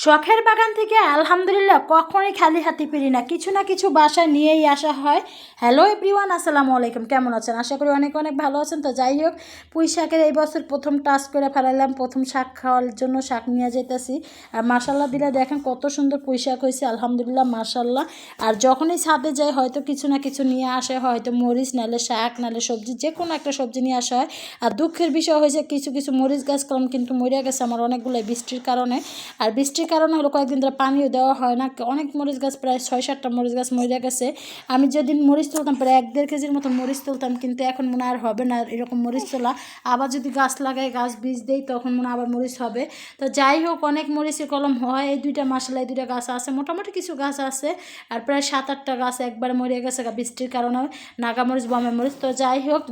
শখের বাগান থেকে আলহামদুলিল্লাহ কখনোই খালি হাতে ফিরি না, কিছু না কিছু বাসায় নিয়েই আসা হয়। হ্যালো এভরিওয়ান, আসসালামু আলাইকুম। কেমন আছেন? আশা করি অনেক অনেক ভালো আছেন। তো যাই হোক, পুঁই শাকের এই বছর প্রথম টাস্ক করে ফেলাইলাম, প্রথম শাক খাওয়ার জন্য শাক নিয়ে যেতেছি। আর মাশাল্লাহ দিলে দেখেন কত সুন্দর পুঁই শাক হয়েছে, আলহামদুলিল্লাহ মাশাল্লাহ। আর যখনই ছাদে যাই হয়তো কিছু না কিছু নিয়ে আসা হয়, হয়তো মরিচ নাহলে শাক নাহলে সবজি, যে কোনো একটা সবজি নিয়ে আসা হয়। আর দুঃখের বিষয় হয়েছে কিছু কিছু মরিচ গাছ করলাম কিন্তু মরিয়া গেছে আমার অনেকগুলো বৃষ্টির কারণে। আর বৃষ্টির কারণে হলো কয়েকদিন ধরে পানিও দেওয়া হয় না, অনেক মরিচ গাছ প্রায় 6-7টা মরিচ গাছ মরে গেছে। আমি যেদিন মরিচ তুলতাম প্রায় 1-1.5 কেজির মতো মরিচ তুলতাম, কিন্তু এখন মনে আর হবে না এরকম মরিচ তোলা। আবার যদি গাছ লাগাই, গাছ বীজ দেই, তখন মনে আবার মরিচ হবে। তো যাই হোক, অনেক মরিচের কলম হয়। এই দুইটা মাসালা, এই দুইটা গাছ আছে, মোটামুটি কিছু গাছ আছে। আর প্রায় 7-8টা গাছ একবার মরে গেছে বৃষ্টির কারণে, নাগামরিচ বামে মরিচ। তো যাই হোক,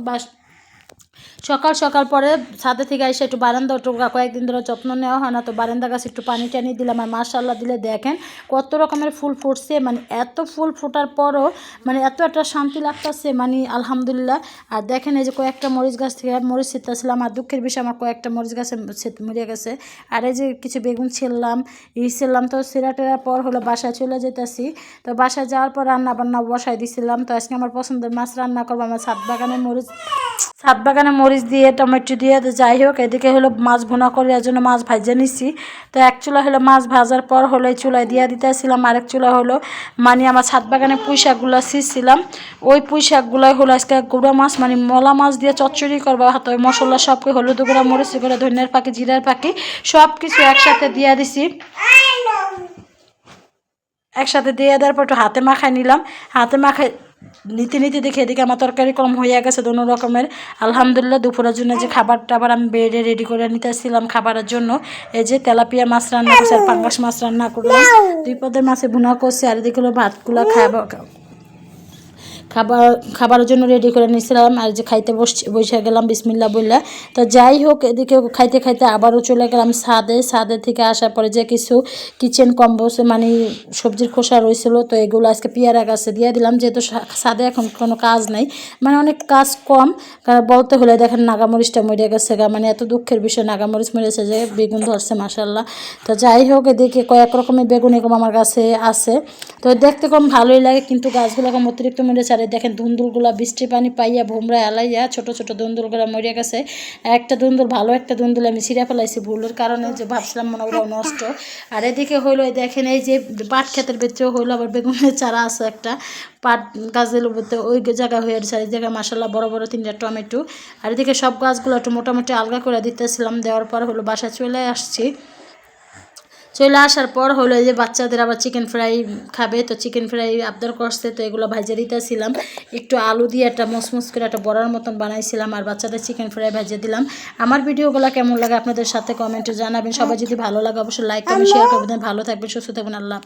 সকাল সকাল পরে ছাদে থেকে এসে একটু বারান্দা কয়েকদিন ধরে যত্ন নেওয়া হয় না, তো বারান্দা গাছে একটু পানি টানি দিলাম। আর মাশাআল্লাহ দিলে দেখেন কত রকমের ফুল ফুটছে, মানে এত ফুল ফোটার পরও মানে এত একটা শান্তি লাগতেছে, মানে আলহামদুলিল্লাহ। আর দেখেন এই যে কয়েকটা মরিচ গাছ থেকে মরিচ ছিটতেছিলাম, আর দুঃখের বিষয় আমার কয়েকটা মরিচ গাছে মরে গেছে। আর এই যে কিছু বেগুন ছিললাম, ছিললাম। তো ছেঁড়া টেরার পর হলো বাসায় চলে যেতেছি। তো বাসায় যাওয়ার পর রান্না বান্না বসাই দিছিলাম। তো আজকে আমার পছন্দের মাছ রান্না করবো। আমার ছাদ বাগানে মরিচ দিয়ে টমেটো দিয়ে। তো যাই হোক, এদিকে হলো মাছ ভুনা করে, এর জন্য মাছ ভাজে নিছি। তো এক চুলা হলো মাছ ভাজার পর হলো এই চুলায় দিয়ে দিতেছিলাম, আরেক চুলা হলো মানে আমার ছাদ বাগানে পুঁই শাকগুলো ছিঁড়ছিলাম। ওই পুঁই শাকগুলোই হলো আজকে গুঁড়া মাছ মানে মলা মাছ দিয়ে চচ্চড়ি করবো। হাতে মশলা সবকে হলুদ গুঁড়া, মরিচ গুঁড়া, ধনিয়ার পাখি, জিরার পাখি সব কিছু একসাথে দিয়ে দিছি। একসাথে দিয়ে দেওয়ার পর একটু হাতে মাখায় নিলাম। হাতে মাখায় নিতে নিতে দেখে এদিকে আমার তরকারি কম হয়ে গেছে দোনো রকমের। আলহামদুলিল্লাহ দুপুরের জন্য যে খাবার টাবার আমি বেড়ে রেডি করে নিতেছিলাম খাবারের জন্য। এই যে তেলাপিয়া মাছ রান্না করছি, আর পাঙ্গাস মাছ রান্না করলাম, 2 পদের মাছে ভুনা করছি। আর এদিকে হলো ভাতগুলো খাবারের জন্য রেডি করে নিয়েছিলাম। আর যে খাইতে বসে গেলাম বিসমিল্লাহ বললা। তো যাই হোক, এদিকে খাইতে খাইতে আবারও চলে গেলাম ছাদে থেকে আসার পরে যে কিছু কিচেন কম্বোস মানে সবজির খোসা রয়েছিল, তো এগুলো আজকে পেয়ারা গাছে দিয়ে দিলাম, যেহেতু ছাদে এখন কোনো কাজ নাই, মানে অনেক কাজ কম। কারণ বলতে হলে দেখেন নাগামরিচটা মরে গেছে মানে এত দুঃখের বিষয়, নাগামরিচ মরেছে যে বেগুন ধরছে মাশাল্লাহ। তো যাই হোক, এদিকে কয়েক রকমের বেগুন এরকম আমার কাছে আছে। তো দেখতে কম ভালোই লাগে, কিন্তু গাছগুলো কম অতিরিক্ত মরেছে। আর দেখেন ধুন্দুলগুলো বৃষ্টি পানি পাইয়া ভোমরা এলাইয়া ছোট ছোট ধুন্দুলগুলো মরে গেছে। একটা ধুন্দুল ভালো, একটা ধুন্দুল আমি ছিঁড়ে ফেলাইছি ভুলের কারণে, যে ভাবছিলাম মনে হয় নষ্ট। আর এদিকে হইলো দেখেন এই যে পাট ক্ষেতের ভিতরেও হইলো আবার বেগুনের চারা আছে একটা, পাট গাছগুলোর ভিতরে ওই জায়গা হয়ে আছে। এই জায়গায় মাসাল্লাহ বড় বড় 3টা টমেটো। আর এদিকে সব গাছগুলো একটু মোটামুটি আলগা করে দিতেছিলাম। দেওয়ার পর হলো বাসায় চলে আসছি। চলে আসার পর হলো যে বাচ্চাদের আবার চিকেন ফ্রাই খাবে, তো চিকেন ফ্রাই আবদার করছে, তো এগুলো ভাজে দিতেছিলাম। একটু আলু দিয়ে একটা মসমস করে একটা বড়ার মতন বানাইছিলাম, আর বাচ্চাদের চিকেন ফ্রাই ভাজে দিলাম। আমার ভিডিওগুলো কেমন লাগে আপনাদের সাথে কমেন্টে জানাবেন। সবাই যদি ভালো লাগে অবশ্যই লাইক করবেন, শেয়ার করবেন। ভালো থাকবেন, সুস্থ থাকবেন, আল্লাহ।